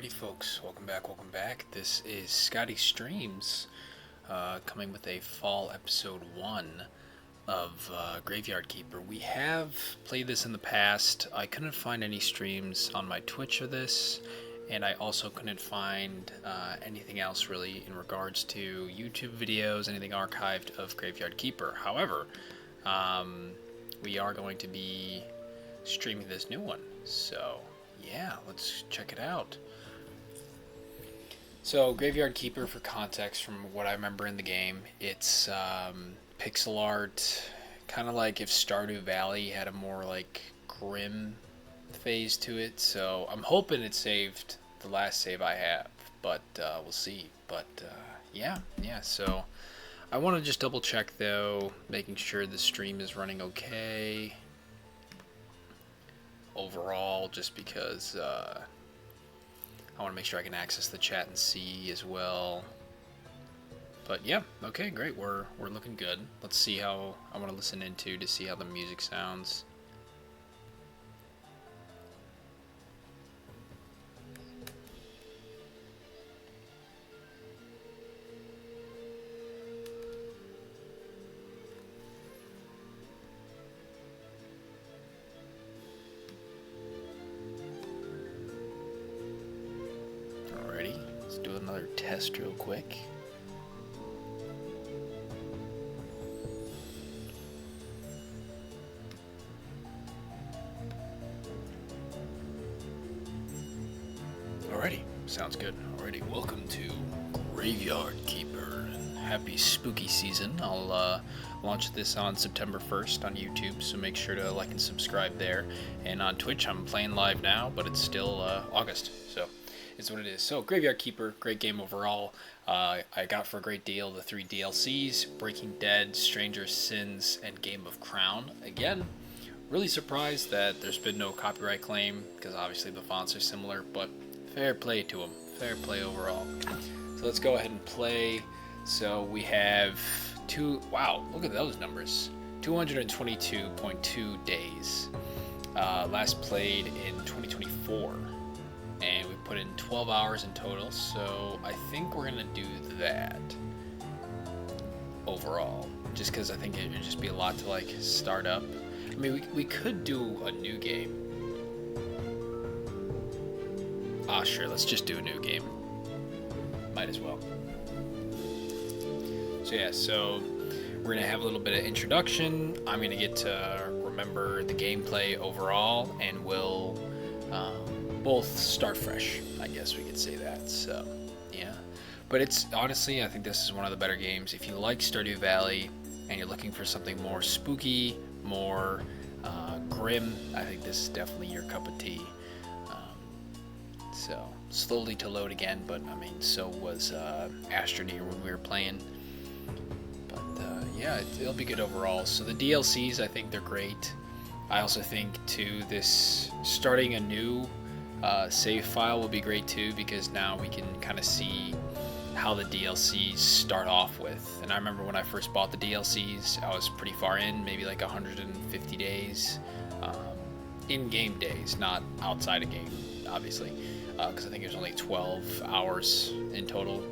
Alrighty folks, welcome back. This is Scotty Streams, coming with a fall episode 1 of Graveyard Keeper. We have played this in the past. I couldn't find any streams on my Twitch of this, and I also couldn't find anything else really in regards to YouTube videos, anything archived of Graveyard Keeper. However, we are going to be streaming this new one, so yeah, let's check it out. So, Graveyard Keeper, for context, from what I remember in the game, it's pixel art, kind of like if Stardew Valley had a more like grim phase to it. So I'm hoping it saved the last save I have, but we'll see. But yeah. So I want to just double check though, making sure the stream is running okay overall, just because I want to make sure I can access the chat and see as well. But yeah, okay, great. We're looking good. Let's see how I want to listen into to see how the music sounds. Do another test real quick. Alrighty, sounds good. Alrighty, welcome to Graveyard Keeper and happy spooky season. I'll launch this on September 1st on YouTube, so make sure to like and subscribe there. And on Twitch, I'm playing live now, but it's still August, so is what it is. So Graveyard Keeper, great game overall. I got for a great deal the 3 DLCs, Breaking Dead, Stranger Sins, and Game of Crown. Again, really surprised that there's been no copyright claim, because obviously the fonts are similar, but fair play to them. Fair play overall. So let's go ahead and play. So we have wow, look at those numbers. 222.2 days. Last played in 2024. And we put in 12 hours in total, so I think we're gonna do that overall, just because I think it would just be a lot to like start up. I mean, we could do a new game. Sure, let's just do a new game. Might as well. So yeah, so we're gonna have a little bit of introduction. I'm gonna get to remember the gameplay overall, and we'll both start fresh, I guess we could say that. So yeah, but it's honestly, I think this is one of the better games if you like Stardew Valley and you're looking for something more spooky, more grim. I think this is definitely your cup of tea. So slowly to load again, but I mean, so was Astroneer when we were playing. But yeah, it'll be good overall. So the DLCs, I think they're great. I also think too, this starting a new save file will be great too, because now we can kind of see how the DLCs start off with. And I remember when I first bought the DLCs, I was pretty far in, maybe like 150 days, in-game days, not outside of game, obviously, because I think it was only 12 hours in total.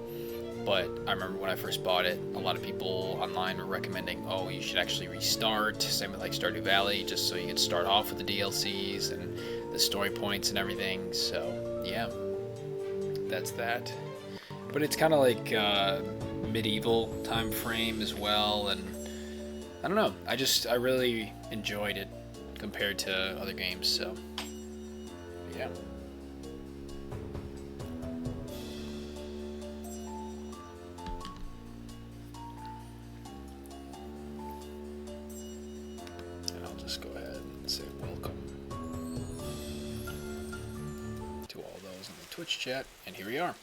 But I remember when I first bought it, a lot of people online were recommending, oh, you should actually restart, same with like Stardew Valley, just so you could start off with the DLCs and the story points and everything. So yeah, that's that. But it's kind of like medieval time frame as well, and I don't know, I really enjoyed it compared to other games. So yeah. Go ahead and say welcome to all those in the Twitch chat, and here we are.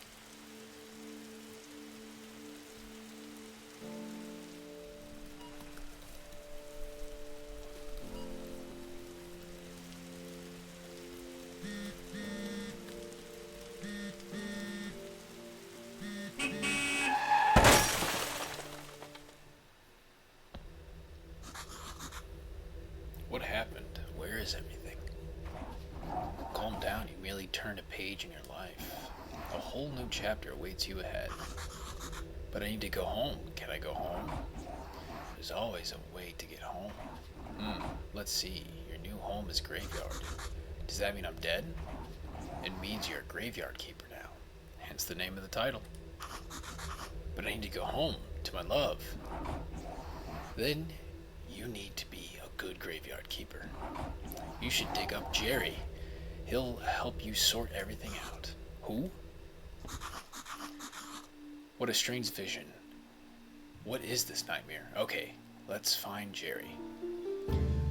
What happened? Where is everything? Calm down, you merely turned a page in your life. A whole new chapter awaits you ahead. But I need to go home. Can I go home? There's always a way to get home. Let's see. Your new home is graveyard. Does that mean I'm dead? It means you're a graveyard keeper now. Hence the name of the title. But I need to go home to my love. Then you need to be a good graveyard keeper. You should dig up Gerry. He'll help you sort everything out. Who? What a strange vision. What is this nightmare? Okay, let's find Gerry.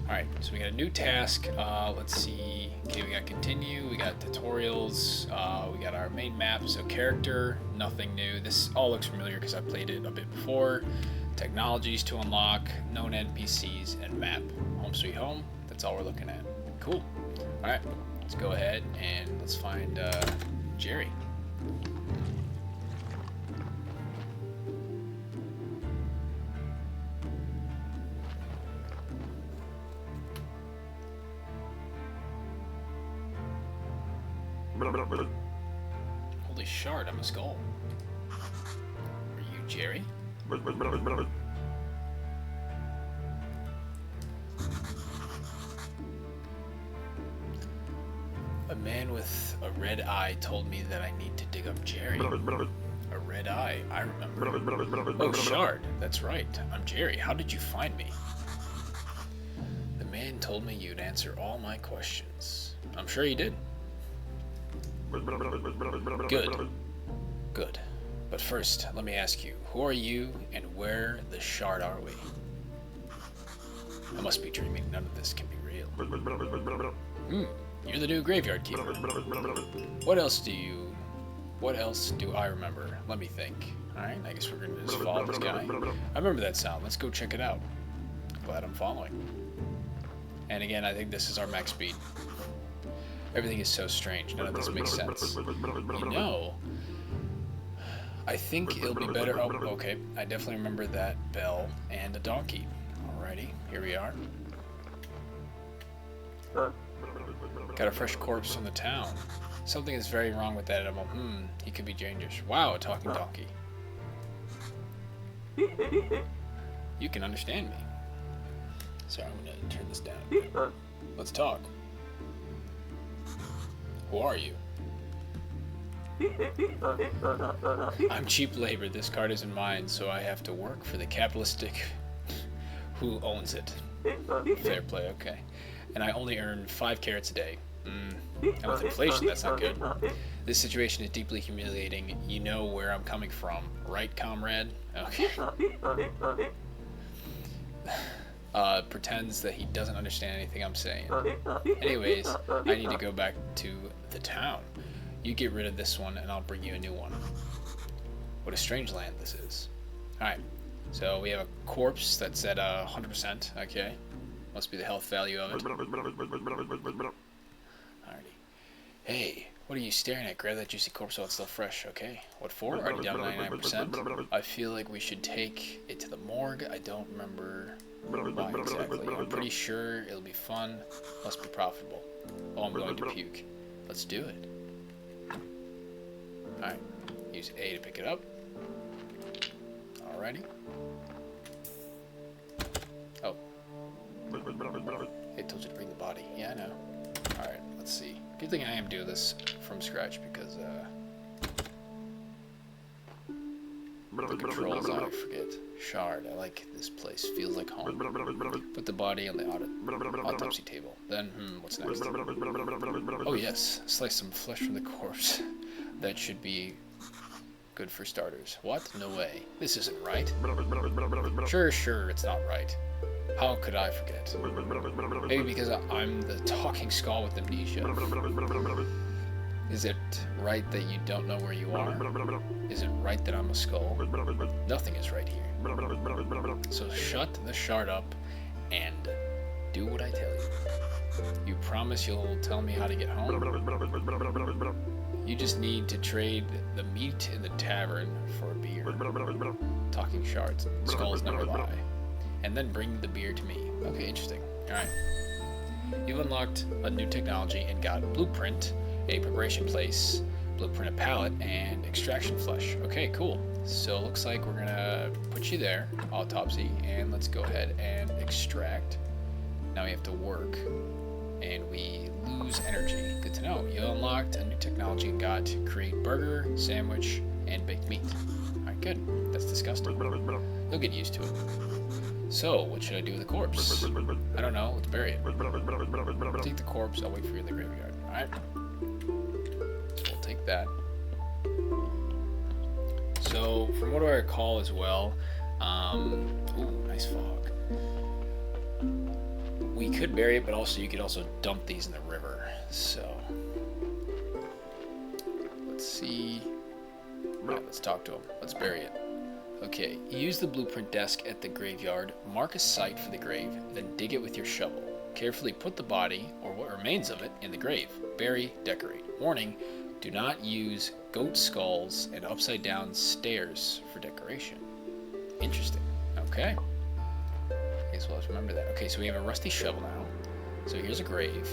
Alright, so we got a new task. Let's see. Okay, we got continue, we got tutorials, we got our main map. So character, nothing new. This all looks familiar because I played it a bit before. Technologies to unlock, known NPCs, and map. Home sweet home, that's all we're looking at. Cool. Alright, let's go ahead and let's find Gerry. Holy shard, I'm a skull. Are you Gerry? A man with a red eye told me that I need to dig up Gerry. A red eye, I remember. Oh, shard, that's right. I'm Gerry. How did you find me? The man told me you'd answer all my questions. I'm sure he did. Good. Good. But first, let me ask you, who are you and where the shard are we? I must be dreaming. None of this can be real. You're the new graveyard keeper. What else do I remember? Let me think. Alright, I guess we're gonna just follow this guy. I remember that sound. Let's go check it out. Glad I'm following. And again, I think this is our max speed. Everything is so strange. None of this makes sense. You know, I think it'll be better. Oh, okay. I definitely remember that bell and a donkey. Alrighty, here we are. Got a fresh corpse from the town. Something is very wrong with that animal. He could be dangerous. Wow, a talking donkey. You can understand me. Sorry, I'm gonna turn this down. Let's talk. Who are you? I'm cheap labor. This card isn't mine, so I have to work for the capitalistic who owns it. Fair play, okay. And I only earn 5 carrots a day. And with inflation, that's not good. This situation is deeply humiliating. You know where I'm coming from, right, comrade? Okay. Pretends that he doesn't understand anything I'm saying. Anyways, I need to go back to the town. You get rid of this one and I'll bring you a new one. What a strange land this is. Alright, so we have a corpse that's at 100%, okay. Must be the health value of it. Alrighty. Hey, what are you staring at? Grab that juicy corpse while it's still fresh, okay. What for? Already down 99%. I feel like we should take it to the morgue. I don't remember why exactly. I'm pretty sure it'll be fun. Must be profitable. Oh, I'm going to puke. Let's do it. Alright. Use A to pick it up. Alrighty. Oh. It told you to bring the body. Yeah, I know. Alright, let's see. Good thing I am doing this from scratch because, the controls I forget. Shard, I like this place. Feels like home. Put the body on the autopsy table. Then, what's next? Oh yes, slice some flesh from the corpse. That should be good for starters. What? No way. This isn't right. Sure, it's not right. How could I forget? Maybe because I'm the talking skull with amnesia. Is it right that you don't know where you are? Is it right that I'm a skull? Nothing is right here. So shut the shard up and do what I tell you. You promise you'll tell me how to get home? You just need to trade the meat in the tavern for a beer. Talking shards. Skulls never lie. And then bring the beer to me. Okay, interesting. Alright. You've unlocked a new technology and got Blueprint, a preparation place Blueprint a pallet and extraction flesh. Okay, cool. So looks like we're gonna put you there, autopsy, and let's go ahead and extract. Now we have to work, and we lose energy. Good to know. You unlocked a new technology and got to create burger, sandwich, and baked meat. Alright, good. That's disgusting. You'll get used to it. So, what should I do with the corpse? I don't know. Let's bury it. Take the corpse. I'll wait for you in the graveyard. Alright. So we'll take that. So, from what I recall as well, ooh, nice fog. We could bury it, but also you could also dump these in the river. So, let's see. Right, let's talk to him. Let's bury it. Okay, use the blueprint desk at the graveyard, mark a site for the grave, then dig it with your shovel. Carefully put the body, or what remains of it, in the grave. Bury, decorate. Warning, do not use goat skulls and upside down stairs for decoration. Interesting. Okay. Okay, so let's remember that. Okay, so we have a rusty shovel now. So here's a grave,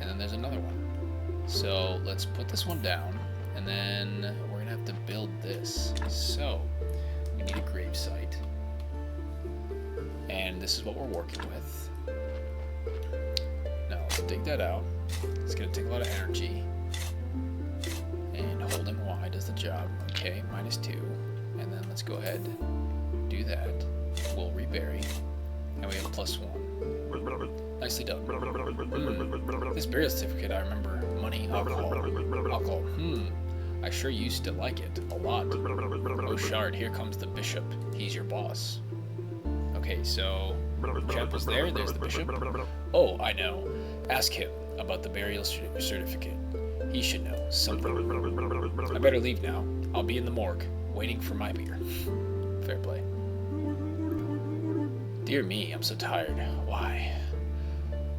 and then there's another one. So let's put this one down, and then we're gonna have to build this. So we need a grave site, and this is what we're working with. Now let's dig that out. It's gonna take a lot of energy, and holding Y does the job. Okay, -2, and then let's go ahead, do that. We'll rebury, and we have +1. Nicely done. This burial certificate, I remember money, alcohol. I sure used to like it a lot. Oh, Shard, here comes the bishop. He's your boss. Okay, so chapel's there. There's the bishop. Oh, I know. Ask him about the burial certificate. He should know something. I better leave now. I'll be in the morgue, waiting for my beer. Fair play. Dear me, I'm so tired. Why?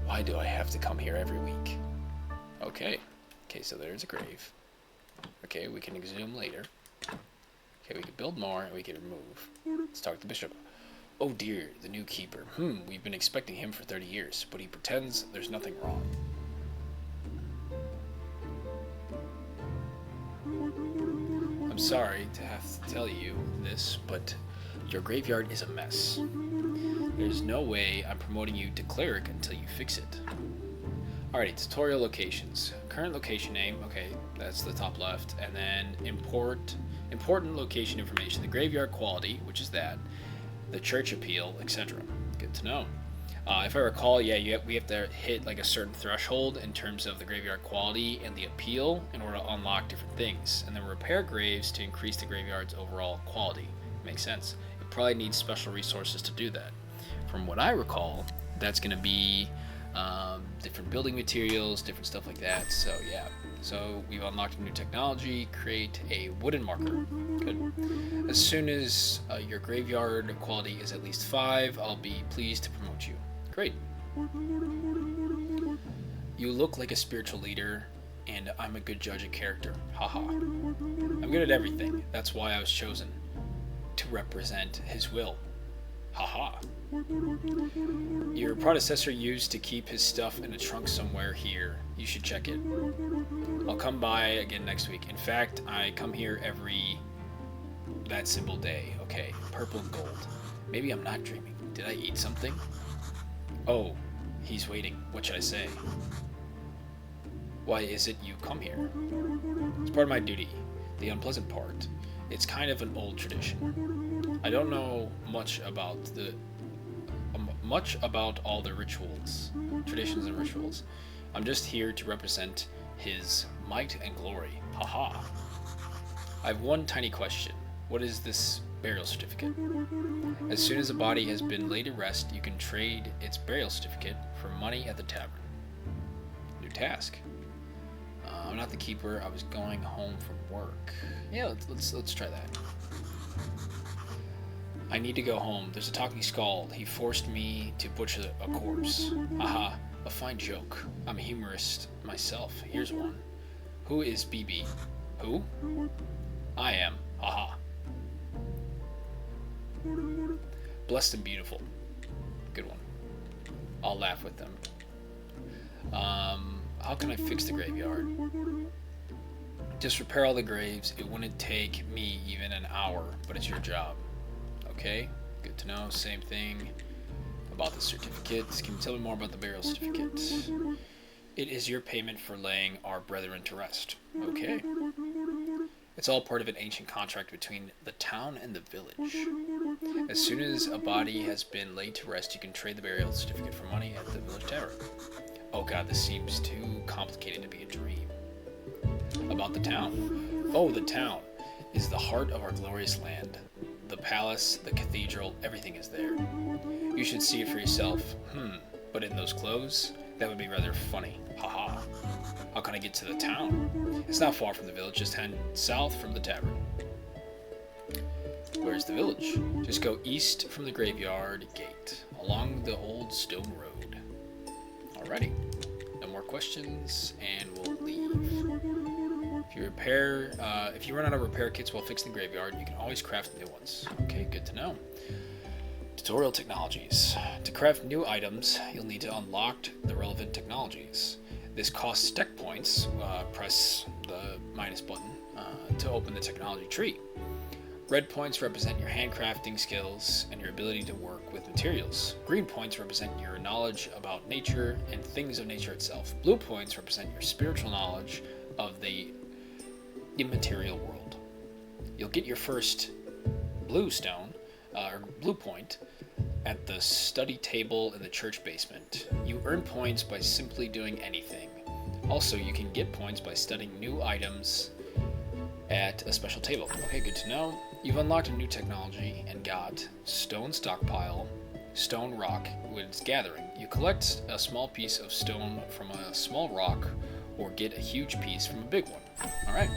Why do I have to come here every week? Okay. Okay, so there's a grave. Okay, we can exhume later. Okay, we can build more, and we can remove. Let's talk to the bishop. Oh dear, the new keeper. We've been expecting him for 30 years, but he pretends there's nothing wrong. I'm sorry to have to tell you this, but your graveyard is a mess. There's no way I'm promoting you to cleric until you fix it. Alrighty, tutorial locations. Current location name, okay, that's the top left, and then important location information, the graveyard quality, which is that, the church appeal, etc. Good to know. If I recall, we have to hit like a certain threshold in terms of the graveyard quality and the appeal in order to unlock different things, and then repair graves to increase the graveyard's overall quality. Makes sense. It probably needs special resources to do that. From what I recall, that's going to be different building materials, different stuff like that. So yeah, so we've unlocked a new technology. Create a wooden marker. Good. As soon as your graveyard quality is at least 5, I'll be pleased to promote you. Great. You look like a spiritual leader, and I'm a good judge of character. Haha. I'm good at everything. That's why I was chosen to represent his will. Haha. Your predecessor used to keep his stuff in a trunk somewhere here. You should check it. I'll come by again next week. In fact, I come here every that symbol day. Okay, purple and gold. Maybe I'm not dreaming. Did I eat something? Oh, he's waiting. What should I say? Why is it you come here? It's part of my duty. The unpleasant part. It's kind of an old tradition. I don't know much about all the rituals, traditions and rituals. I'm just here to represent his might and glory. Haha. I have one tiny question. What is this burial certificate? As soon as a body has been laid to rest, you can trade its burial certificate for money at the tavern. New task. I'm not the keeper. I was going home from work. Yeah, let's try that. I need to go home. There's a talking skull. He forced me to butcher a corpse. Aha, a fine joke. I'm a humorist myself. Here's one. Who is BB? Who? I am. Haha. Blessed and beautiful. Good one. I'll laugh with them. How can I fix the graveyard? Just repair all the graves. It wouldn't take me even an hour, but it's your job. Okay, good to know. Same thing about the certificates. Can you tell me more about the burial certificate? It is your payment for laying our brethren to rest. Okay. It's all part of an ancient contract between the town and the village. As soon as a body has been laid to rest, you can trade the burial certificate for money at the village tavern. Oh god, this seems too complicated to be a dream. About the town. Oh, the town is the heart of our glorious land. The palace, the cathedral, everything is there. You should see it for yourself. But in those clothes? That would be rather funny. Haha. How can I get to the town? It's not far from the village, just head south from the tavern. Where's the village? Just go east from the graveyard gate, along the old stone road. Alrighty. No more questions, and we'll leave. If you run out of repair kits while fixing the graveyard, you can always craft new ones. Okay, good to know. Tutorial technologies. To craft new items, you'll need to unlock the relevant technologies. This costs tech points. Press the minus button to open the technology tree. Red points represent your handcrafting skills and your ability to work with materials. Green points represent your knowledge about nature and things of nature itself. Blue points represent your spiritual knowledge of the immaterial world. You'll get your first blue stone, or blue point, at the study table in the church basement. You earn points by simply doing anything. Also, you can get points by studying new items at a special table. Okay, good to know. You've unlocked a new technology and got stone stockpile, stone rock with gathering. You collect a small piece of stone from a small rock or get a huge piece from a big one. Alright,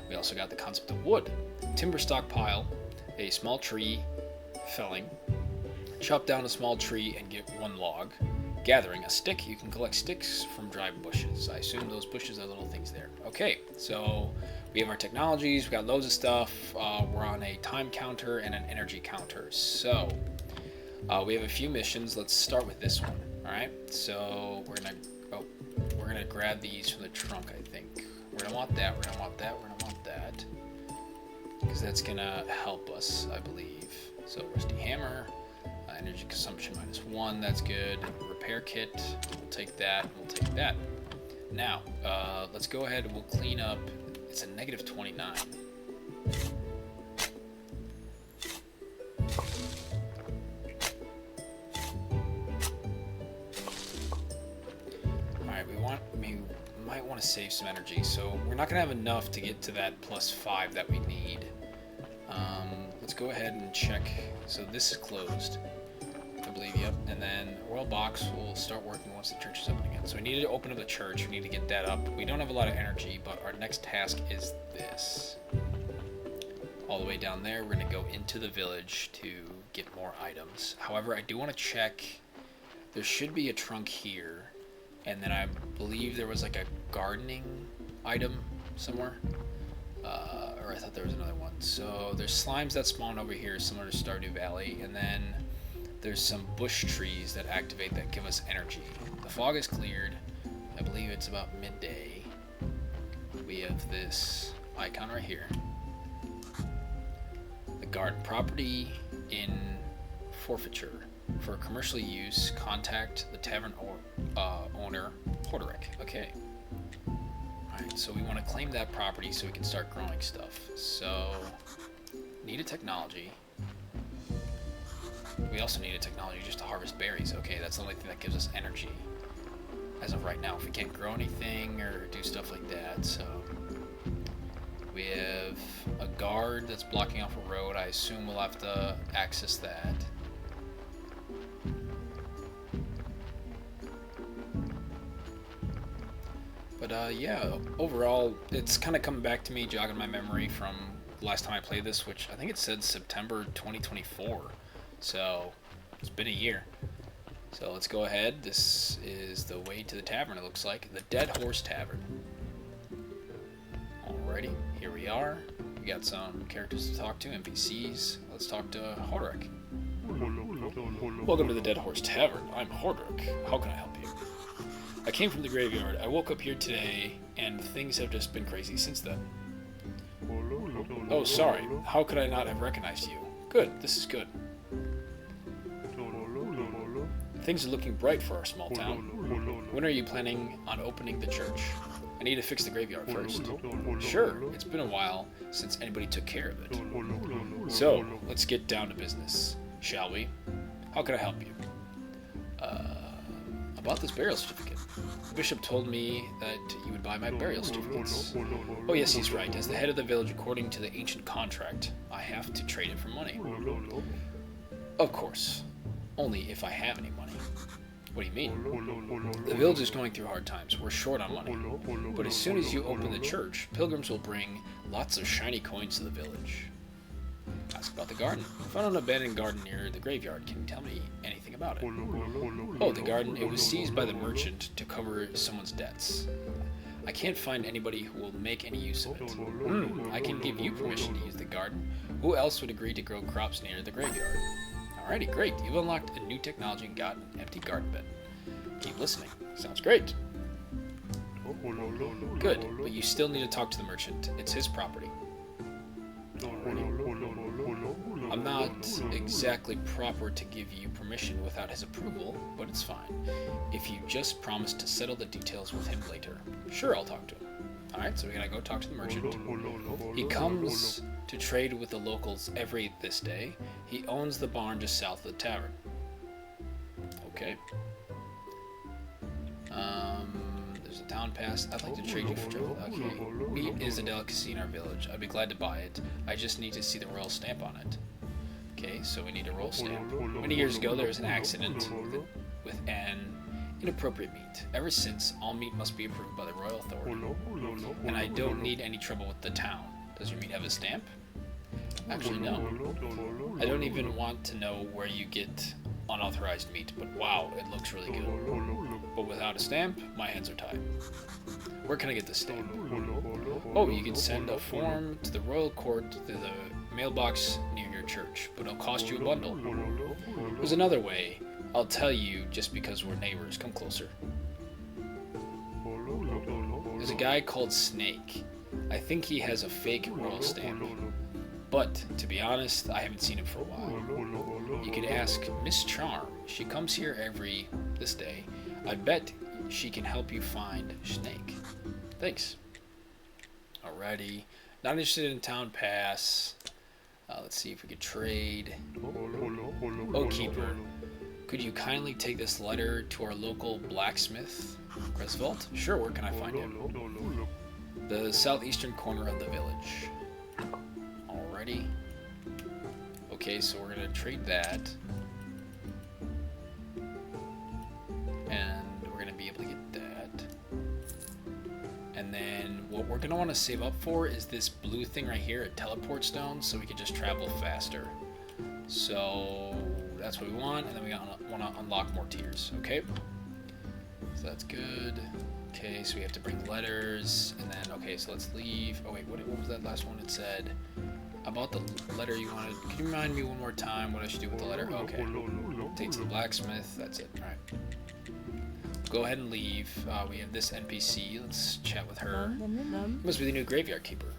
we also got the concept of wood. Timber stockpile, a small tree, felling. Chop down a small tree and get one log. Gathering a stick, you can collect sticks from dry bushes. I assume those bushes are little things there. Okay, so we have our technologies, we got loads of stuff. We're on a time counter and an energy counter. So we have a few missions. Let's start with this one. Alright, so we're gonna grab these from the trunk, I think. We're gonna want that, we're gonna want that, we're gonna want that. Because that's gonna help us, I believe. So rusty hammer. Energy consumption -1, that's good. Repair kit, we'll take that, we'll take that. Now, let's go ahead and we'll clean up. It's a -29. Alright, we might want to save some energy, so we're not going to have enough to get to that +5 that we need. Let's go ahead and check. So this is closed. I believe, yep. And then Royal Box will start working once the church is open again. So we need to open up the church. We need to get that up. We don't have a lot of energy, but our next task is this. All the way down there, we're going to go into the village to get more items. However, I do want to check. There should be a trunk here. And then I believe there was like a gardening item somewhere. Or I thought there was another one. So there's slimes that spawn over here, similar to Stardew Valley. And then there's some bush trees that activate that give us energy. The fog is cleared. I believe it's about midday. We have this icon right here. The garden property in forfeiture. For commercial use, contact the tavern owner, Horderick. Okay. Alright, so we want to claim that property so we can start growing stuff. So, need a technology. We also need a technology just to harvest berries. Okay, that's the only thing that gives us energy as of right now. If we can't grow anything or do stuff like that, so we have a guard that's blocking off a road. I assume we'll have to access that. But yeah, overall, it's kind of coming back to me, jogging my memory from the last time I played this, which I think it said September 2024. So it's been a year. So let's go ahead. This is the way to the tavern, it looks like. The Dead Horse Tavern. Alrighty, here we are. We got some characters to talk to, NPCs. Let's talk to Horderick. Welcome to the Dead Horse Tavern. I'm Horderick. How can I help you? I came from the graveyard. I woke up here today, and things have just been crazy since then. Oh, sorry. How could I not have recognized you? Good, this is good. Things are looking bright for our small town. When are you planning on opening the church? I need to fix the graveyard first. Sure, it's been a while since anybody took care of it. So, let's get down to business, shall we? How can I help you? About this burial certificate. The bishop told me that you would buy my burial certificates. Oh yes, he's right. As the head of the village, according to the ancient contract, I have to trade it for money. Of course. Only if I have any money. What do you mean? The village is going through hard times. We're short on money. But as soon as you open the church, pilgrims will bring lots of shiny coins to the village. Ask about the garden. I found an abandoned garden near the graveyard. Can you tell me anything about it? Oh, the garden. It was seized by the merchant to cover someone's debts. I can't find anybody who will make any use of it. I can give you permission to use the garden. Who else would agree to grow crops near the graveyard? Alrighty, great. You've unlocked a new technology and got an empty garden bed. Keep listening. Sounds great. Good, but you still need to talk to the merchant. It's his property. I'm not exactly proper to give you permission without his approval, but it's fine. If you just promise to settle the details with him later. Sure, I'll talk to him. Alright, so we gotta go talk to the merchant. He comes to trade with the locals this day. He owns the barn just south of the tavern. Okay. There's a town pass. I'd like to trade you for trouble. Okay. Meat is a delicacy in our village. I'd be glad to buy it. I just need to see the royal stamp on it. Okay, so we need a royal stamp. Many years ago, there was an accident with an inappropriate meat. Ever since, all meat must be approved by the royal authority. And I don't need any trouble with the town. Does your meat have a stamp? Actually, no. I don't even want to know where you get unauthorized meat, but wow, it looks really good. But without a stamp, my hands are tied. Where can I get the stamp? Oh, you can send a form to the royal court to the mailbox near your church, but it'll cost you a bundle. There's another way. I'll tell you just because we're neighbors. Come closer. There's a guy called Snake. I think he has a fake royal stamp. But, to be honest, I haven't seen him for a while. You could ask Miss Charm. She comes here this day. I bet she can help you find Snake. Thanks. Alrighty. Not interested in town pass. Let's see if we could trade. Oh, keeper. Could you kindly take this letter to our local blacksmith, Gresvold? Sure, where can I find him? The southeastern corner of the village. Alrighty. Okay, so we're gonna trade that. And we're gonna be able to get that. And then what we're gonna want to save up for is this blue thing right here, a teleport stone, so we can just travel faster. So that's what we want, and then we want to unlock more tiers. Okay, so that's good. Okay, so we have to bring letters, and then okay, so let's leave. Oh wait, what was that last one? It said about the letter you wanted. Can you remind me one more time what I should do with the letter? Okay, take it to the blacksmith. That's it. All right. Go ahead and leave. We have this NPC. Let's chat with her. Must be the new graveyard keeper,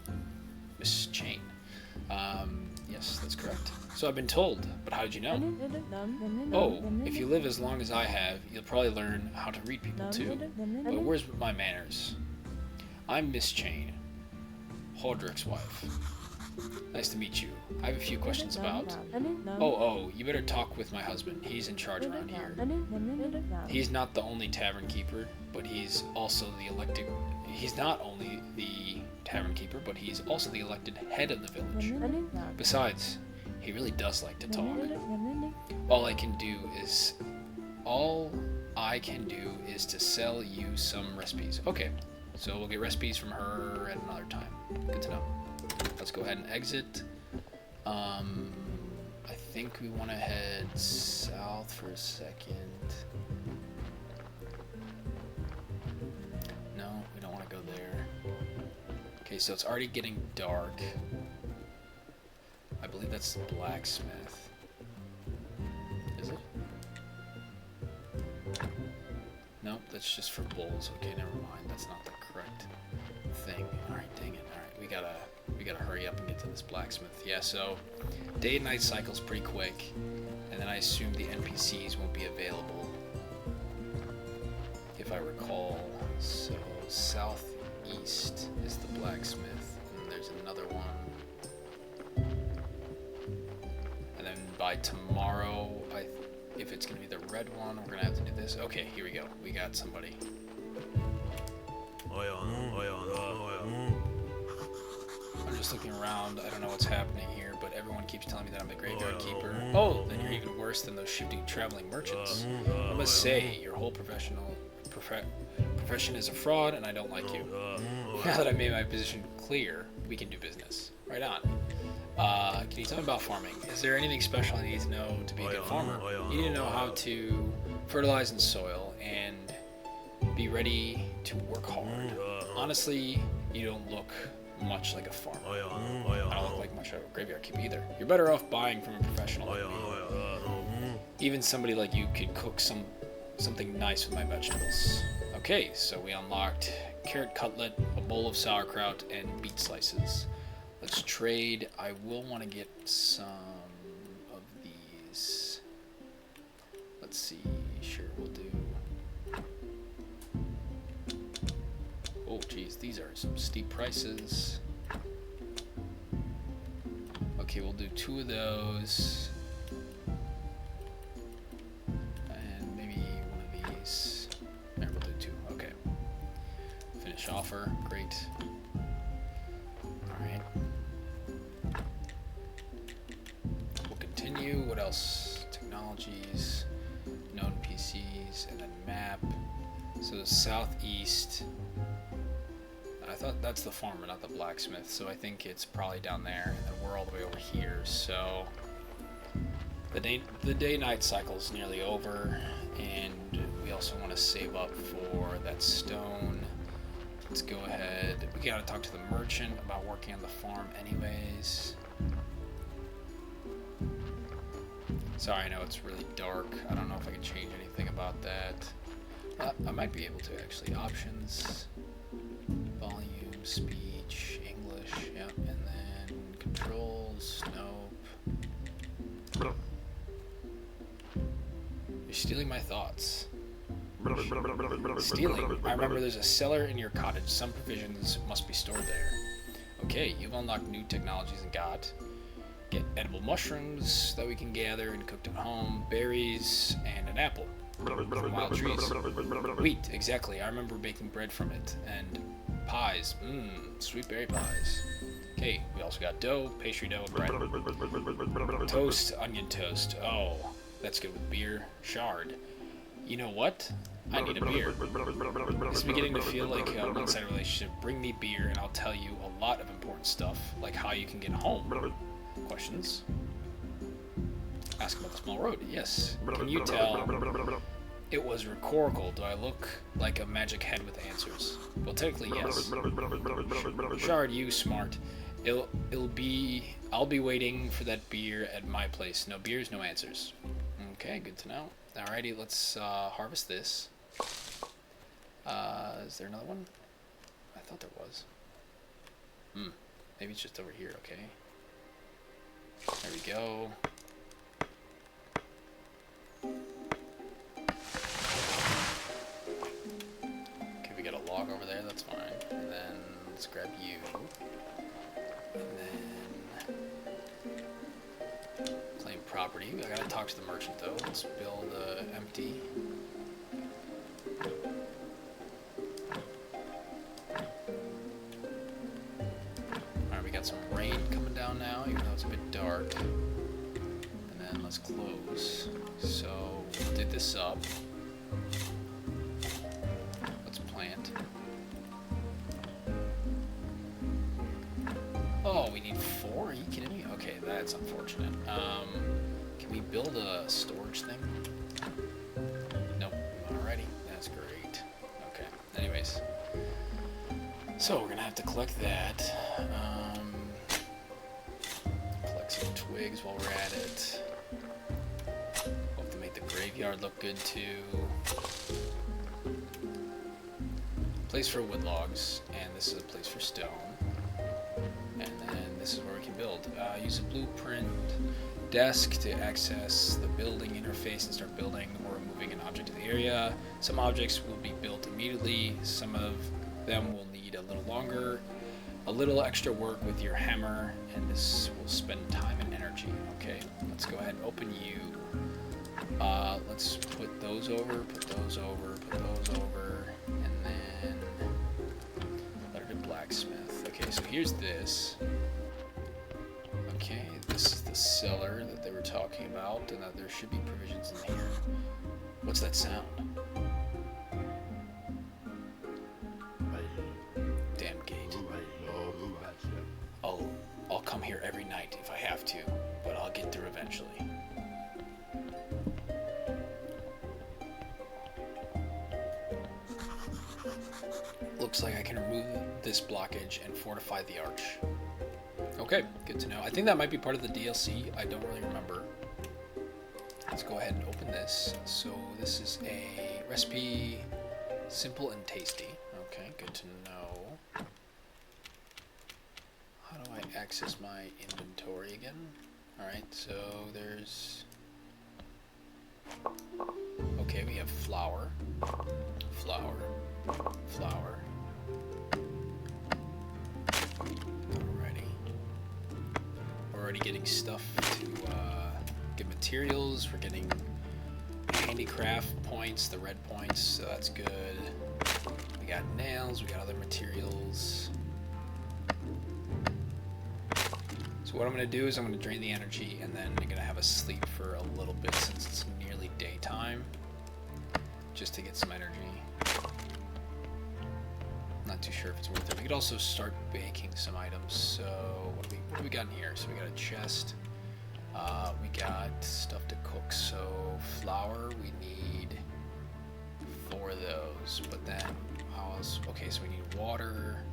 Miss Chain. Yes, that's correct. So I've been told, but how did you know? Oh, if you live as long as I have, you'll probably learn how to read people too. But where's my manners? I'm Miss Chain, Holdrick's wife. Nice to meet you. I have a few questions about... Oh, you better talk with my husband. He's in charge around here. He's not the only tavern keeper, but he's also the elected... He's not only the tavern keeper, but he's also the elected head of the village. Besides, he really does like to talk. All I can do is to sell you some recipes. Okay, so we'll get recipes from her at another time. Good to know. Let's go ahead and exit. I think we want to head south for a second. No, we don't want to go there. Okay, so it's already getting dark. I believe that's the blacksmith. Is it? Nope, that's just for bulls. Okay, never mind. That's not the correct thing. Alright, dang it. Alright, we We gotta hurry up and get to this blacksmith. Yeah, so day and night cycle's pretty quick, and then I assume the NPCs won't be available, if I recall. So southeast is the blacksmith, and there's another one. And then by tomorrow, if it's gonna be the red one, we're gonna have to do this. Okay, here we go. We got somebody. I'm just looking around. I don't know what's happening here, but everyone keeps telling me that I'm the graveyard keeper. Oh, then you're even worse than those shifty traveling merchants. I must say, your whole profession is a fraud, and I don't like you. Now that I've made my position clear, we can do business. Right on. Can you tell me about farming? Is there anything special I need to know to be a good farmer? You need to know how to fertilize and soil, and be ready to work hard. Honestly, you don't look much like a farmer. I don't look like much of a graveyard keeper either. You're better off buying from a professional like me. Even somebody like you could cook something nice with my vegetables. Okay, so we unlocked carrot cutlet, a bowl of sauerkraut, and beet slices. Let's trade. I will want to get some of these. Let's see. Sure, we'll do. Oh, geez, these are some steep prices. Okay, we'll do 2 of those. And maybe one of these. There, we'll do 2. Okay. Finish offer. Great. Alright. We'll continue. What else? Technologies. Known PCs. And then map. So the southeast. I thought that's the farmer, not the blacksmith, so I think it's probably down there, and then we're all the way over here. So the day-night cycle is nearly over, and we also want to save up for that stone. Let's go ahead. We gotta talk to the merchant about working on the farm anyways. Sorry, I know it's really dark. I don't know if I can change anything about that. I might be able to, actually. Options. Volume, speech, English, yep, and then controls, nope. You're stealing my thoughts. Stealing? I remember there's a cellar in your cottage. Some provisions must be stored there. Okay, you've unlocked new technologies and got. Get edible mushrooms that we can gather and cooked at home, berries, and an apple from wild trees. Wheat, exactly. I remember baking bread from it, and pies. Sweet berry pies. Okay, we also got dough, pastry dough, and bread. Toast, onion toast. Oh, that's good with beer. Shard. You know what? I need a beer. It's beginning to feel like a one-sided relationship. Bring me beer, and I'll tell you a lot of important stuff, like how you can get home. Questions? Ask about the small road. Yes. Can you tell it was rhetorical? Do I look like a magic head with answers? Well, technically, yes. Shard, you smart. I'll be waiting for that beer at my place. No beers, no answers. Okay, good to know. Alrighty, let's harvest this. Is there another one? I thought there was. Maybe it's just over here. Okay. There we go. Okay, we got a log over there, that's fine. And then let's grab you. And then claim property. I gotta talk to the merchant though. Let's build empty. Alright, we got some rain coming down now, even though it's a bit dark. And then let's close. So we'll dig this up. Let's plant. Oh, we need 4? Are you kidding me? Okay, that's unfortunate. Can we build a storage thing? Nope. Alrighty, that's great. Okay. Anyways, so we're gonna have to collect that. Collect some twigs while we're at it. Hope to make the graveyard look good too. Place for wood logs, and this is a place for stone. And then Use a blueprint desk to access the building interface and start building or moving an object to the area. Some objects will be built immediately. Some of them will need a little longer. A little extra work with your hammer, and this will spend time and energy. Okay, let's go ahead and open you. Let's put those over, put those over, put those over, and then letter to blacksmith. Okay, so here's this. Okay, this is the cellar that they were talking about, and that there should be provisions in here. What's that sound? Damn gate. I'll come here every night if I have to, but I'll get through eventually. Looks like I can remove this blockage and fortify the arch. Okay, good to know. I think that might be part of the DLC. I don't really remember. Let's go ahead and open this. So this is a recipe, simple and tasty. Okay, good to know. How do I access my inventory again? Alright, so there's... Okay, we have flour, flour, flour. Alrighty. We're already getting stuff to get materials. We're getting handicraft points, the red points, so that's good. We got nails, we got other materials. So what I'm going to do is I'm going to drain the energy, and then I'm going to have a sleep for a little bit since it's nearly daytime, just to get some energy. Not too sure if it's worth it. We could also start baking some items. So what do we got in here? So we got a chest. We got stuff to cook. So flour, we need 4 of those. But then how else? Okay, so we need water.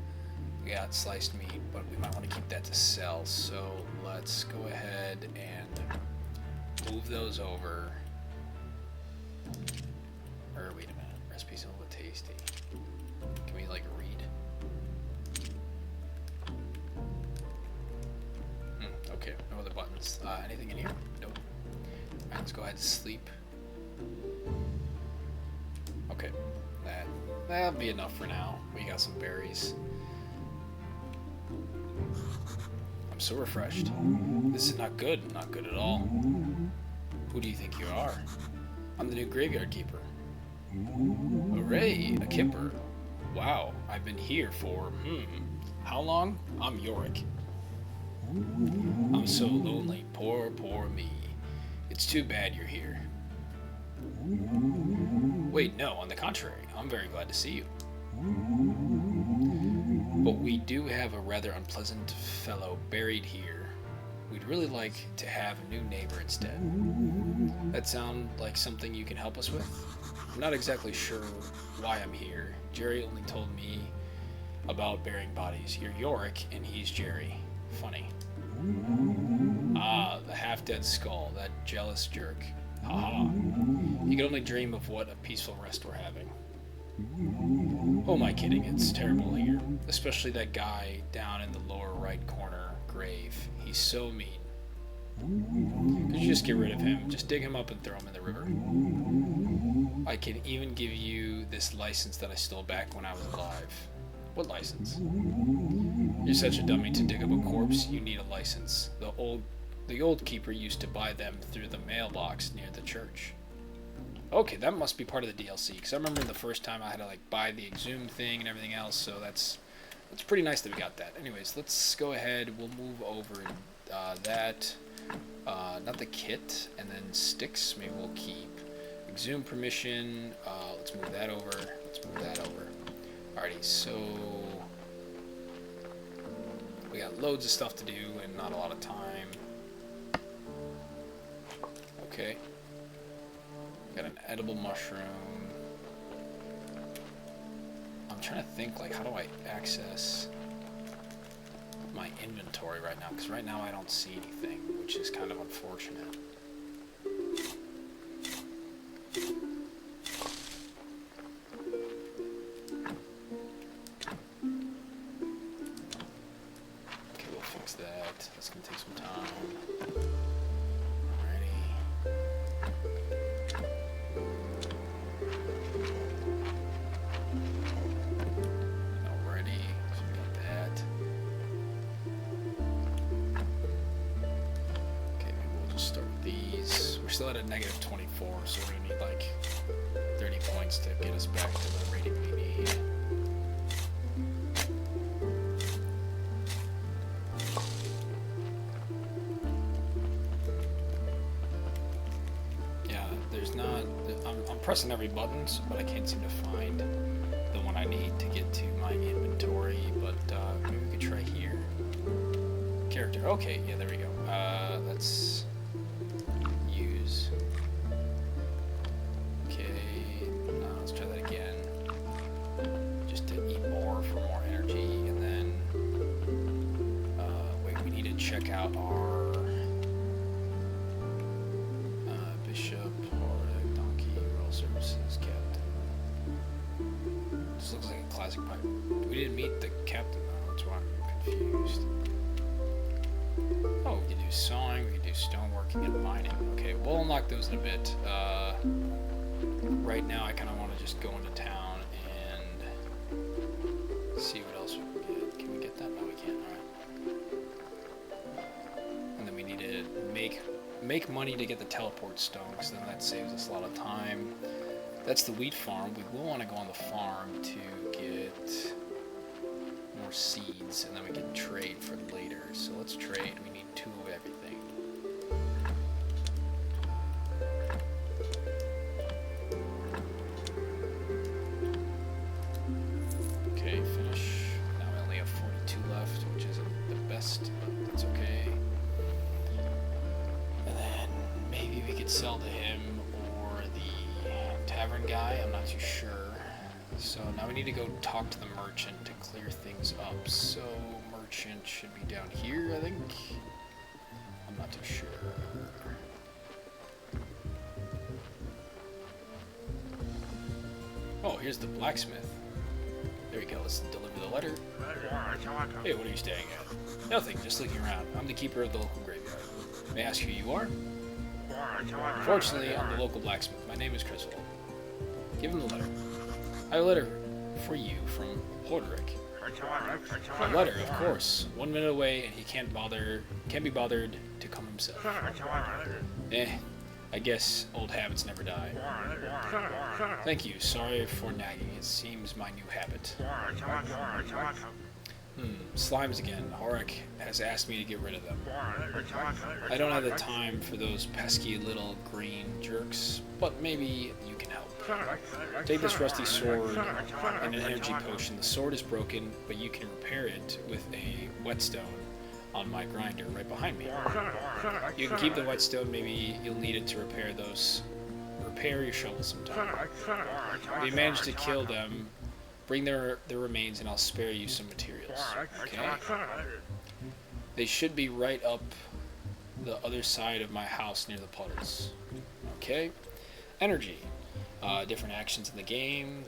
We got sliced meat, but we might want to keep that to sell. So let's go ahead and move those over. Or wait a minute. Recipe simple but tasty. Can we like read? Okay, no other buttons. Anything in here? Nope. Alright, let's go ahead and sleep. Okay, that'll be enough for now. We got some berries. I'm so refreshed. This is not good at all. Who do you think you are? I'm the new graveyard keeper. Hooray, a kipper. Wow, I've been here for, how long? I'm Yorick. I'm so lonely, poor me. It's too bad you're here. Wait, no, on the contrary, I'm very glad to see you. But we do have a rather unpleasant fellow buried here. We'd really like to have a new neighbor instead. That sound like something you can help us with? I'm not exactly sure why I'm here. Gerry only told me about burying bodies. You're Yorick, and he's Gerry. Funny. Ah, the half-dead skull, that jealous jerk. Haha. You can only dream of what a peaceful rest we're having. Oh, my kidding, it's terrible here. Especially that guy down in the lower right corner grave. He's so mean. Could you just get rid of him? Just dig him up and throw him in the river. I can even give you this license that I stole back when I was alive. What license? You're such a dummy to dig up a corpse. You need a license. The old keeper used to buy them through the mailbox near the church. Okay, that must be part of the DLC, because I remember the first time I had to like buy the exhume thing and everything else, so that's pretty nice that we got that. Anyways, let's go ahead. We'll move over that, not the kit, and then sticks. Maybe we'll keep exhume permission. Let's move that over. Let's move that over. Alrighty, so we got loads of stuff to do and not a lot of time. Okay. Got an edible mushroom. I'm trying to think, like, how do I access my inventory right now? Because right now I don't see anything, which is kind of unfortunate. Okay, we'll fix that. that. That's gonna take some time. Alrighty. Alrighty, so we got that. Okay, maybe we'll just start with these. We're still at a negative 24, so we're gonna need like 30 points to get us back to the rating we need. I'm pressing every button, but I can't seem to find the one I need to get to my inventory, but maybe we could try here. Character, okay, yeah, there we go. Let's use. Okay, let's try that again. Just to eat more for more energy, and then, wait, we need to check out our bishop. Services captain. This looks like a classic pipe. We didn't meet the captain though, that's why I'm confused. Oh, we can do sawing, we can do stoneworking and mining. Okay, we'll unlock those in a bit. Right now I kind of want to just go into town and see what else we can get. Can we get that? No, we can't. Alright. And then we need to make money to get the teleport stone, because then that saves us a lot of time. That's the wheat farm. We will want to go on the farm to get more seeds, and then we can trade for later. So let's trade. We need 2 of everything. Okay, finish. Now we only have 42 left, which isn't the best, but that's okay. Maybe we could sell to him or the tavern guy, I'm not too sure. So now we need to go talk to the merchant to clear things up. So merchant should be down here, I think. I'm not too sure. Oh, here's the blacksmith. There we go, let's deliver the letter. Hey, what are you staying at? Nothing, just looking around. I'm the keeper of the local graveyard. May I ask who you are? Fortunately, I'm the local blacksmith. My name is Crystal. Give him the letter. I have a letter for you from Hoderick. A letter, of course. 1 minute away, and he can't be bothered to come himself. I guess old habits never die. Thank you. Sorry for nagging. It seems my new habit. Slimes again. Horik has asked me to get rid of them. I don't have the time for those pesky little green jerks, but maybe you can help. Take this rusty sword and an energy potion. The sword is broken, but you can repair it with a whetstone on my grinder right behind me. You can keep the whetstone. Maybe you'll need it to repair your shovel sometime. If you manage to kill them, bring their remains and I'll spare you some materials. Okay? They should be right up the other side of my house near the puddles. Okay? Energy. Different actions in the game.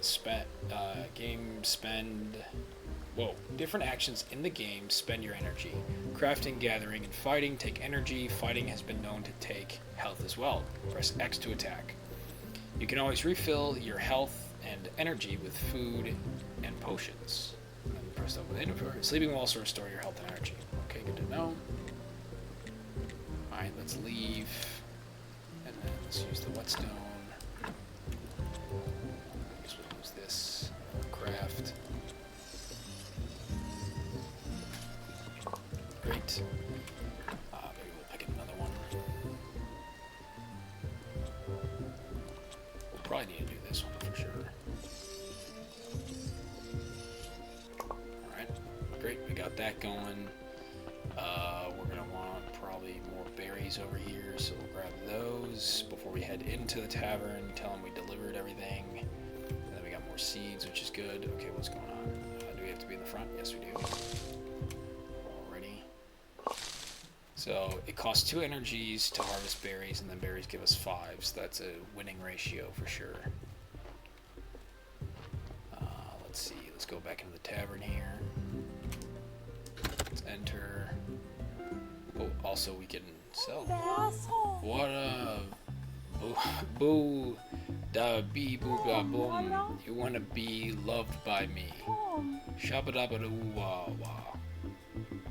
Different actions in the game spend your energy. Crafting, gathering, and fighting take energy. Fighting has been known to take health as well. Press X to attack. You can always refill your health and energy with food and potions. And then press up with inventory. Sleeping will also restore your health and energy. Okay, good to know. Alright, let's leave. And then let's use the whetstone. I guess we'll use this. Craft. Great. Maybe we'll pick another one. We'll probably need to do this one for sure. Alright, great, we got that going. We're going to want probably more berries over here, so we'll grab those before we head into the tavern, tell them we delivered everything. And then we got more seeds, which is good. Okay, what's going on? Do we have to be in the front? Yes, we do. Alrighty. So it costs 2 energies to harvest berries, and then berries give us 5, so that's a winning ratio for sure. Let's see, let's go back into the tavern here. Let's enter. also we can sell. What boo, boo da bee boo da boom. You wanna be loved by me. Shabba dabba doo wah wah.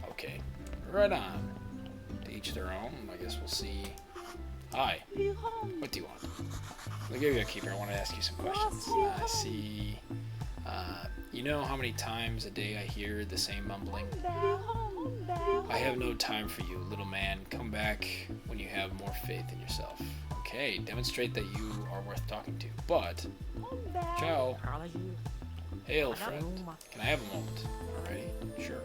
Okay, right on. To each their own. I guess we'll see. Hi. What do you want? The Graveyard Keeper, I want to ask you some questions. I see. You know how many times a day I hear the same mumbling? I have no time for you, little man. Come back when you have more faith in yourself. Okay, demonstrate that you are worth talking to. But, ciao. Hail, friend. Can I have a moment? Alrighty, sure.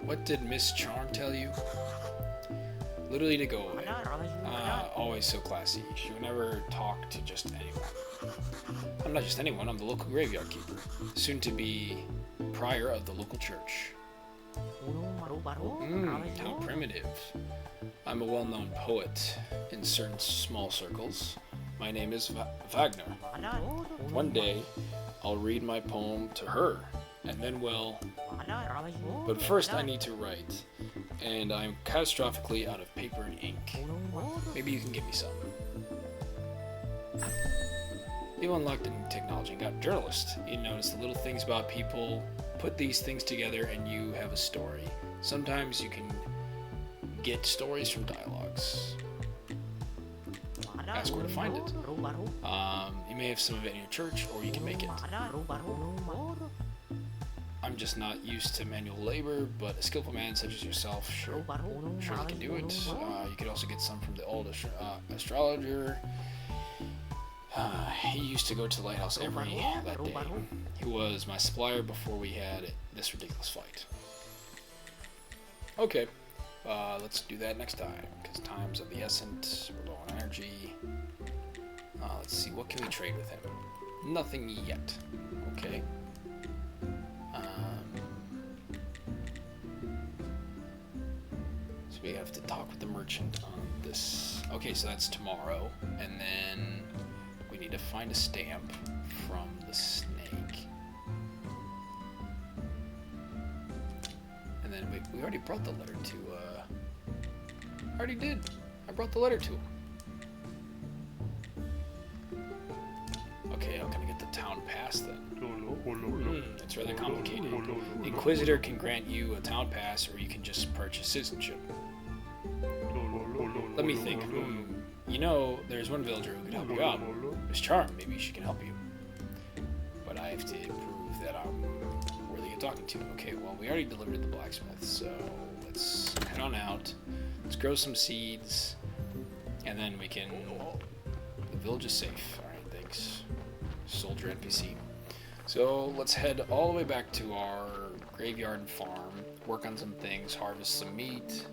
What did Miss Charm tell you? Literally to go away. Always so classy. She would never talk to just anyone. I'm not just anyone, I'm the local graveyard keeper. Soon to be prior of the local church. How primitive. I'm a well-known poet in certain small circles. My name is Wagner. One day, I'll read my poem to her, and then but first I need to write, and I'm catastrophically out of paper and ink. Maybe you can give me some. You unlocked the new technology and got journalist. You notice the little things about people, put these things together, and you have a story. Sometimes you can get stories from dialogues. Ask where to find it. You may have some of it in your church, or you can make it. I'm just not used to manual labor, but a skillful man such as yourself, sure you can do it. You could also get some from the old astrologer. He used to go to the lighthouse every that day. He was my supplier before we had this ridiculous fight. Okay, let's do that next time, because time's of the essence, we're low on energy. Let's see, what can we trade with him? Nothing yet. Okay. So we have to talk with the merchant on this. Okay, so that's tomorrow, and then we need to find a stamp from the snake. And then we already brought the letter to, I already did. I brought the letter to him. Okay, how can I get the town pass then? It's rather complicated. The Inquisitor can grant you a town pass, or you can just purchase citizenship. Let me think. You know, there's one villager who could help you out. Miss Charm, maybe she can help you. But I have to prove that I'm worthy of talking to. Okay, well, we already delivered the blacksmith, so let's head on out. Let's grow some seeds, and then we can... The village is safe. Alright, thanks. Soldier NPC. So let's head all the way back to our graveyard and farm, work on some things, harvest some meat,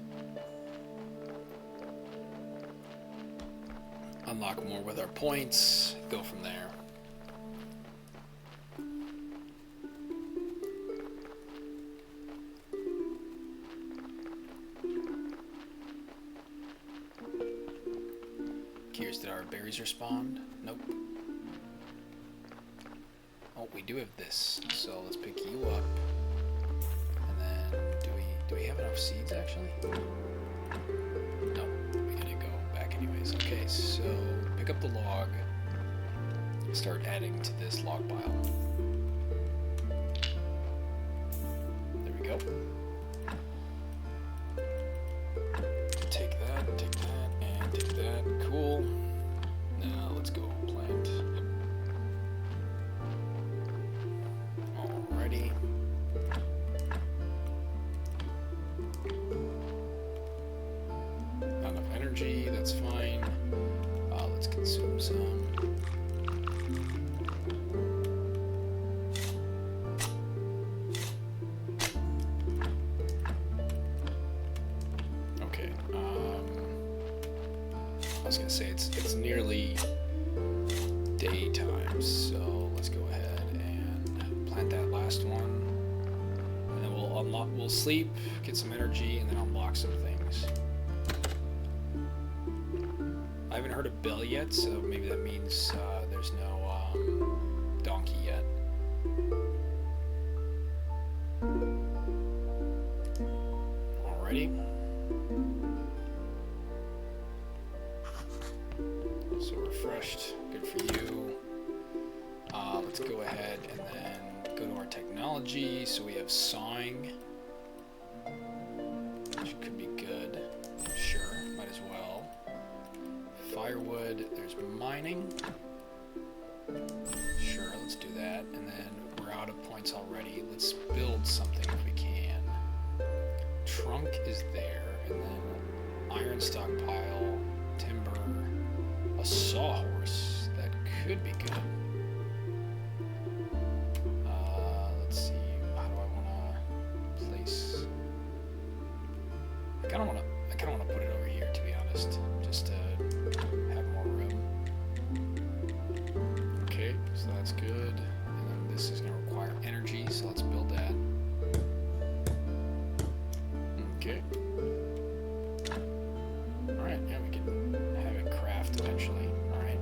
unlock more with our points, go from there. Curious, did our berries respawn? Nope. Oh, we do have this, so let's pick you up. And then, do we have enough seeds actually? No, we gotta go back anyways. Okay, so pick up the log, start adding to this log pile. There we go. Take that, and take that. Cool. Now let's go plant. Alrighty. Not enough energy, that's fine. Let's consume some. Okay. I was gonna say it's nearly daytime, so let's go ahead and plant that last one, and then we'll sleep, get some energy, and then unlock some things. I haven't heard a bell yet, so maybe that means there's no donkey yet. Alrighty. So refreshed, good for you. Let's go ahead and then go to our technology. So we have sawing, which could be good. Sure, might as well. Firewood, there's mining. Sure, let's do that. And then we're out of points already. Let's build something if we can. Trunk is there, and then iron stockpile, timber, a sawhorse. That could be good. Let's see. How do I want to place? I kind of want to put it over here, to be honest, just to have more room. Okay, so that's good. And then this is going to require energy, so let's build that. Okay. Alright, yeah, we can have it craft eventually. Alright.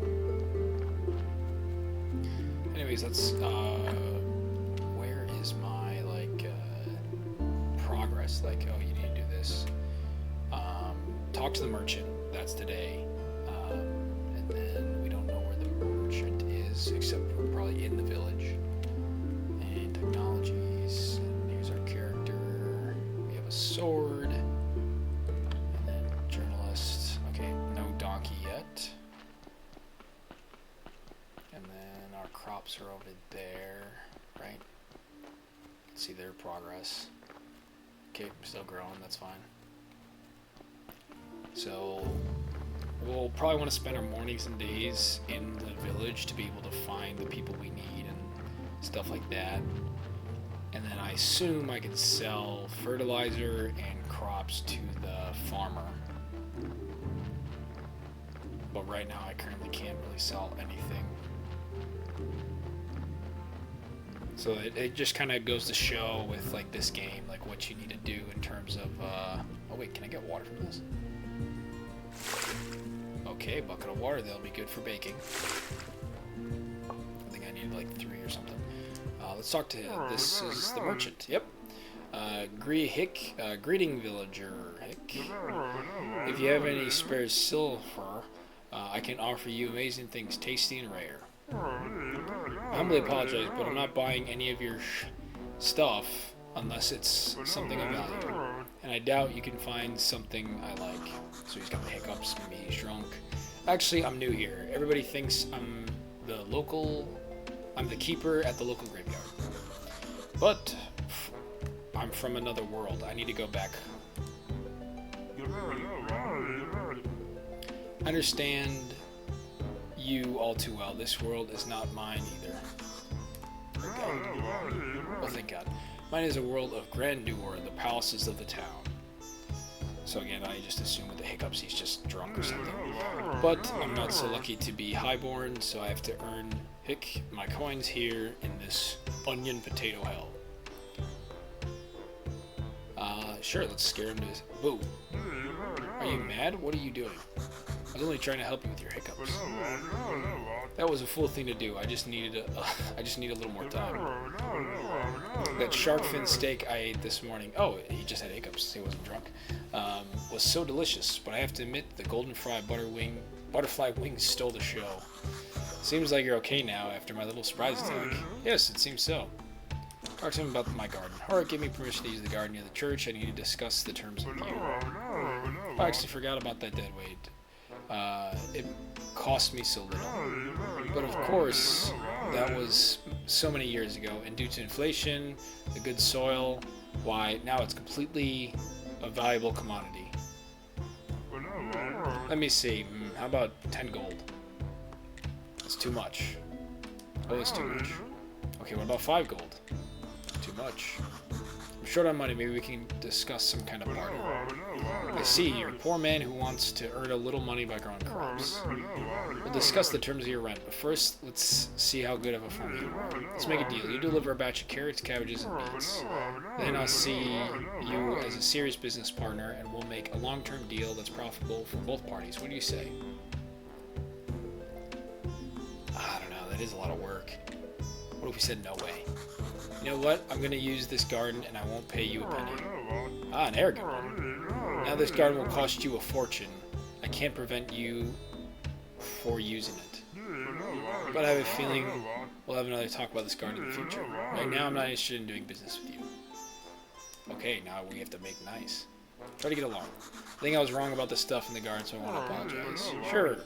Anyways, let's, where is my, like, progress? Like, oh, you need to do this. Talk to the merchant. That's today. And then we don't know where the merchant is, except we're probably in the village. And technologies, and here's our character. We have a sword. And then journalist. Okay, no donkey yet. And then our crops are over there, right? See their progress. Okay, we're still growing, that's fine. So we'll probably want to spend our mornings and days in the village to be able to find the people we need and stuff like that. And then I assume I can sell fertilizer and crops to the farmer. But right now I currently can't really sell anything. So it just kind of goes to show with like this game, like what you need to do in terms of, oh wait, can I get water from this? Okay, bucket of water, that'll be good for baking. I think I need like 3 or something. Let's talk to this is the merchant. Yep. Greeting villager Hick. If you have any spare silver, I can offer you amazing things, tasty and rare. I humbly apologize, but I'm not buying any of your stuff unless it's something of value. And I doubt you can find something I like. So he's got the hiccups, maybe he's drunk. Actually, I'm new here. Everybody thinks I'm the keeper at the local graveyard. But I'm from another world. I need to go back. I understand you all too well. This world is not mine either. Oh, thank God. Mine is a world of grandeur, the palaces of the town. So again, I just assume with the hiccups he's just drunk or something. But I'm not so lucky to be highborn, so I have to earn my coins here in this onion potato hell. Sure, let's scare him to his... Boo. Are you mad? What are you doing? I was only trying to help you with your hiccups. That was a fool thing to do. I just needed a little more time. That shark fin steak I ate this morning. Oh, he just had hiccups. He wasn't drunk. Was so delicious, but I have to admit the golden fry butterfly wings stole the show. Seems like you're okay now after my little surprise attack. Yes, it seems so. Talk to him about my garden. Alright, give me permission to use the garden near the church. I need to discuss the terms with you. I actually forgot about that dead weight. It cost me so little. But of course, that was so many years ago, and due to inflation, the good soil, why, now it's completely a valuable commodity. Let me see, how about 10 gold? That's too much. Oh, that's too much. Okay, what about 5 gold? Too much. I'm short on money, maybe we can discuss some kind of barter. I see, you're a poor man who wants to earn a little money by growing crops. We'll discuss the terms of your rent, but first, let's see how good of a farmer you are. Let's make a deal. You deliver a batch of carrots, cabbages, and beets. Then I'll see you as a serious business partner, and we'll make a long-term deal that's profitable for both parties. What do you say? I don't know, that is a lot of work. What if we said no way? You know what? I'm going to use this garden, and I won't pay you a penny. Ah, an air gun. Now this garden will cost you a fortune. I can't prevent you for using it. But I have a feeling we'll have another talk about this garden in the future. Right now I'm not interested in doing business with you. Okay, now we have to make nice. Try to get along. I think I was wrong about the stuff in the garden, so I want to apologize. Sure.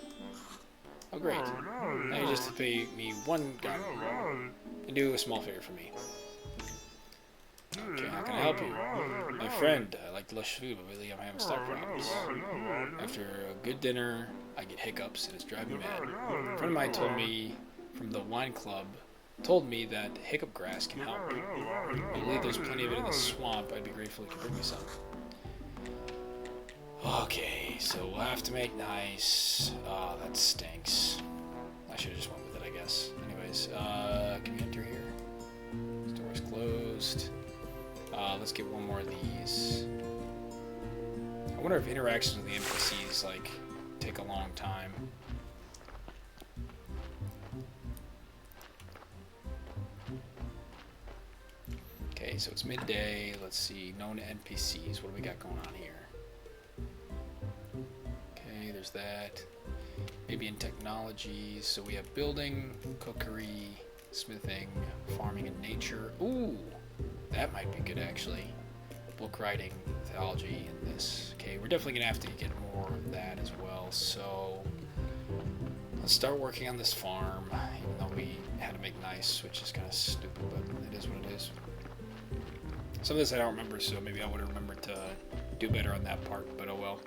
Oh, great. Now you just have to pay me one garden and do a small favor for me. Okay, how can I help you? My friend, I like delicious food, but lately I'm having stomach problems. After a good dinner, I get hiccups and it's driving me mad. A friend of mine told me from the wine club, told me that hiccup grass can help. I believe there's plenty of it in the swamp. I'd be grateful if you could bring me some. Okay, so we'll have to make nice. Oh, that stinks. I should have just went with it, I guess. Anyways, can we enter here? This door is closed. Let's get one more of these. I wonder if interactions with the NPCs, like, take a long time. Okay, so it's midday. Let's see. Known NPCs. What do we got going on here? Okay, there's that. Maybe in technology. So we have building, cookery, smithing, farming, and nature. Ooh! That might be good, actually. Book writing, theology, and this. Okay, we're definitely going to have to get more of that as well. So let's start working on this farm, even though we had to make nice, which is kind of stupid, but it is what it is. Some of this I don't remember, so maybe I would have remembered to do better on that part, but oh well.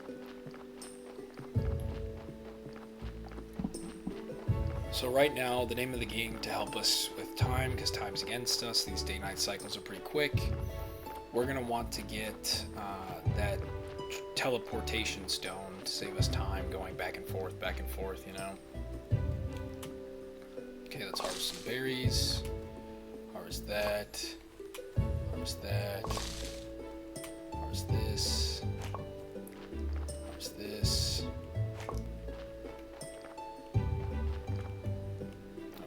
So right now, the name of the game to help us with time, because time's against us, these day-night cycles are pretty quick. We're going to want to get that teleportation stone to save us time going back and forth, you know. Okay, let's harvest some berries. Harvest that. Harvest that. Harvest this. Harvest this.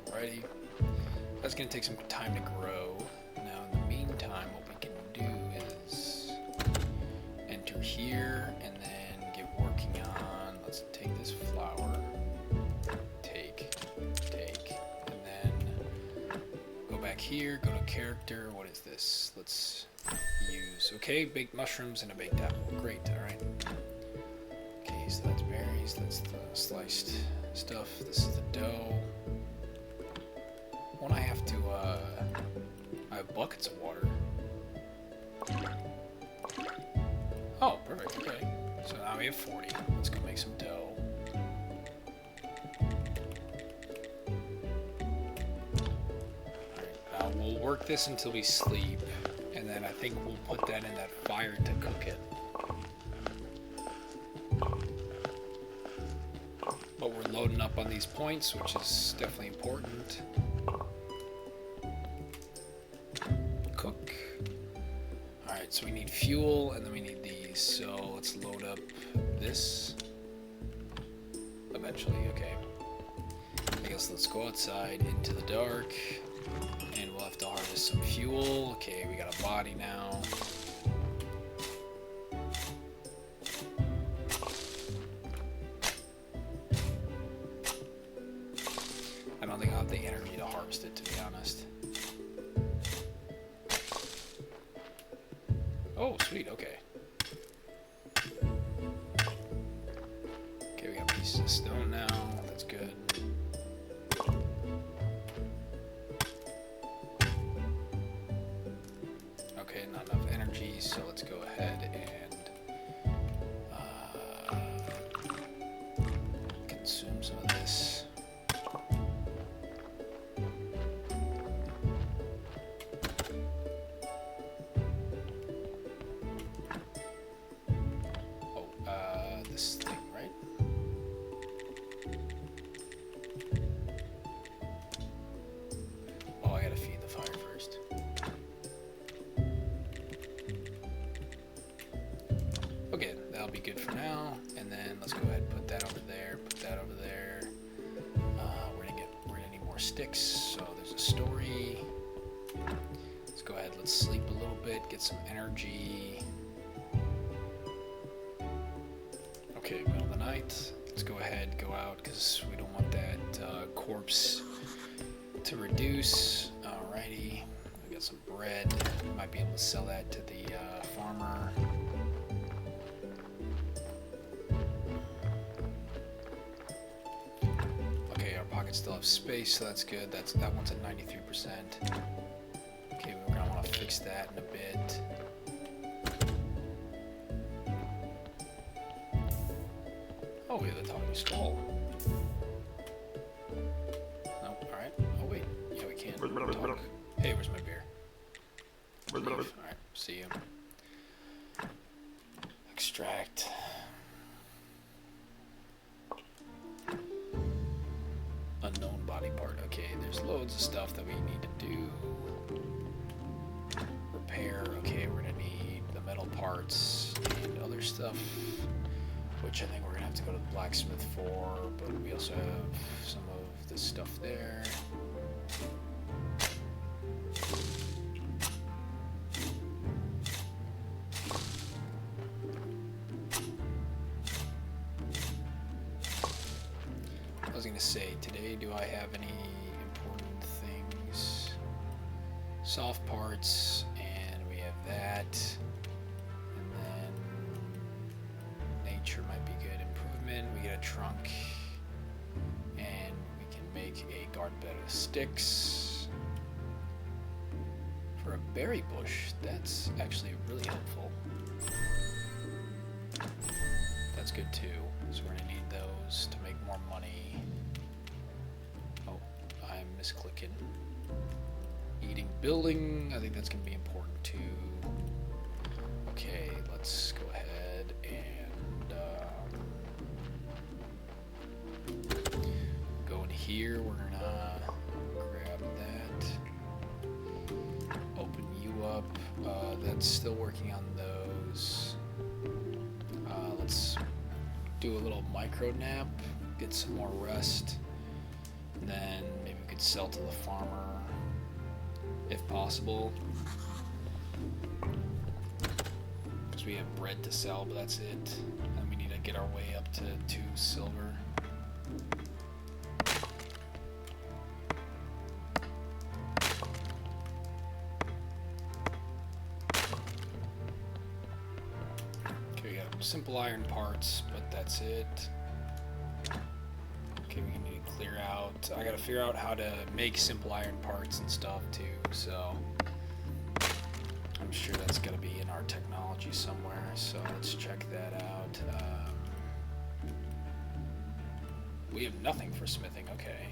Alrighty. That's going to take some time to grow. Now, in the meantime, what we can do is enter here and then get working on. Let's take this flower. Take, and then go back here, go to character. What is this? Let's use. Okay, baked mushrooms and a baked apple. Great, alright. Okay, so that's berries, that's the sliced stuff. This is the dough. Won't I have to, I have buckets of water. Oh, perfect, okay. So now we have 40. Let's go make some dough. Alright, we'll work this until we sleep, and then I think we'll put that in that fire to cook it. But we're loading up on these points, which is definitely important. Cook. Alright, so we need fuel and then we need these. So let's load up this. Eventually, okay. I guess let's go outside into the dark. And we'll have to harvest some fuel. Okay, we got a body now. I don't think I'll have the energy to harvest it, to be honest. Oh, sweet, okay. Okay, we got pieces of stone now. That's good. Okay, not enough energy, so let's go ahead and consume some of this. This thing, right? Oh, I gotta feed the fire first. Okay, that'll be good for now. And then let's go ahead and put that over there, put that over there. We're gonna need more sticks, so there's a story. Let's go ahead, let's sleep a little bit, get some energy. Okay, middle of the night. Let's go ahead, go out, because we don't want that corpse to reduce. Alrighty, we got some bread. Might be able to sell that to the farmer. Okay, our pockets still have space, so that's good. That one's at 93%. Okay, we're gonna want to fix that in a bit. Oh, we have the talking skull. Nope, alright. Oh, wait. Yeah, we can talk. Hey, where's my beer? Alright, see you. Extract. Unknown body part. Okay, there's loads of stuff that we need to do. Repair. Okay, we're gonna need the metal parts and other stuff, which I think we're gonna have to go to the blacksmith for, but we also have some of this stuff there. I was gonna say, today, do I have any important things? Soft parts, and we have that. And then nature might be good. Improvement, we get a trunk. And we can make a garden bed of sticks. For a berry bush, that's actually really helpful. That's good too. So we're gonna need those to make more money. Oh, I'm misclicking. Eating, building, I think that's gonna be important too. Okay, let's go ahead and go in here. We're gonna grab that. Open you up. That's still working on those. Let's do a little micro nap, get some more rest, and then maybe we could sell to the farmer if possible, because we have bread to sell, but that's it, and we need to get our way up to 2 silver. Simple iron parts, but that's it. Okay, we need to clear out. I gotta figure out how to make simple iron parts and stuff too, so I'm sure that's gonna be in our technology somewhere, so let's check that out. We have nothing for smithing, okay.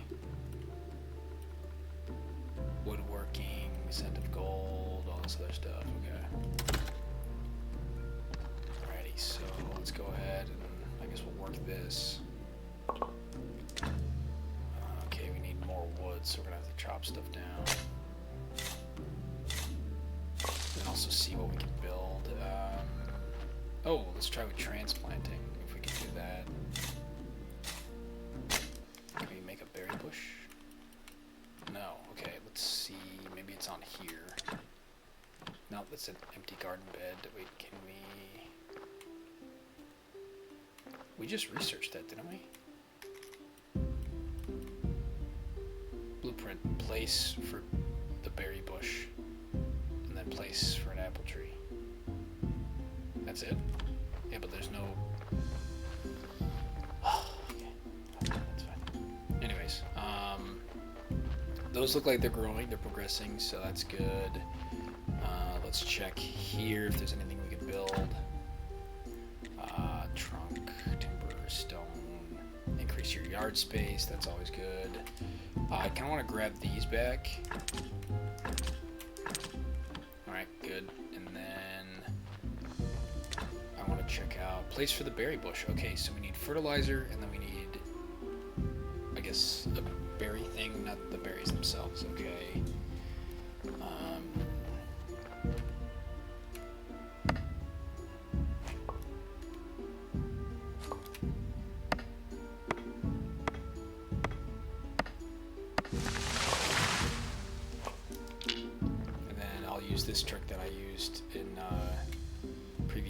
Woodworking, scent of gold, all this other stuff, okay. So let's go ahead and I guess we'll work this. Okay, we need more wood, so we're gonna have to chop stuff down. And also see what we can build. Oh, let's try with transplanting, if we can do that. Can we make a berry bush? No, okay, let's see, maybe it's on here. No, that's an empty garden bed. Wait, can we... We just researched that, didn't we? Blueprint, place for the berry bush, and then place for an apple tree. That's it? Yeah, but there's no... Okay, that's fine. Anyways, those look like they're growing, they're progressing, so that's good. Let's check here if there's anything we can build. Trunk, timber, stone, increase your yard space, that's always good. I kind of want to grab these back. Alright, good. And then I want to check out place for the berry bush. Okay, so we need fertilizer, and then we need, I guess, a berry thing, not the berries themselves. Okay.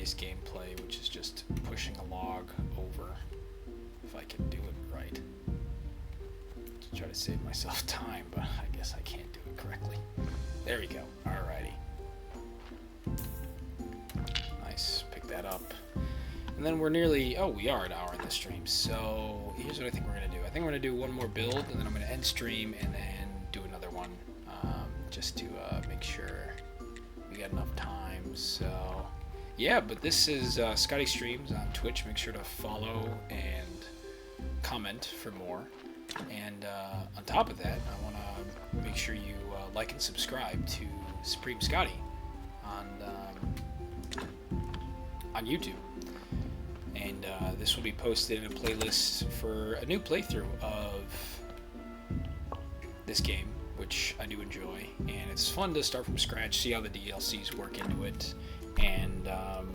base gameplay, which is just pushing a log over, if I can do it right. To try to save myself time, but I guess I can't do it correctly. There we go. Alrighty. Nice. Pick that up. And then we're nearly, we are an hour in the stream, so here's what I think we're going to do. I think we're going to do one more build, and then I'm going to end stream, and then do another one, just to make sure we got enough time. So, yeah, but this is Scotty Streams on Twitch. Make sure to follow and comment for more. And on top of that, I want to make sure you like and subscribe to Supreme Scotty on YouTube. And this will be posted in a playlist for a new playthrough of this game, which I do enjoy. And it's fun to start from scratch, see how the DLCs work into it, and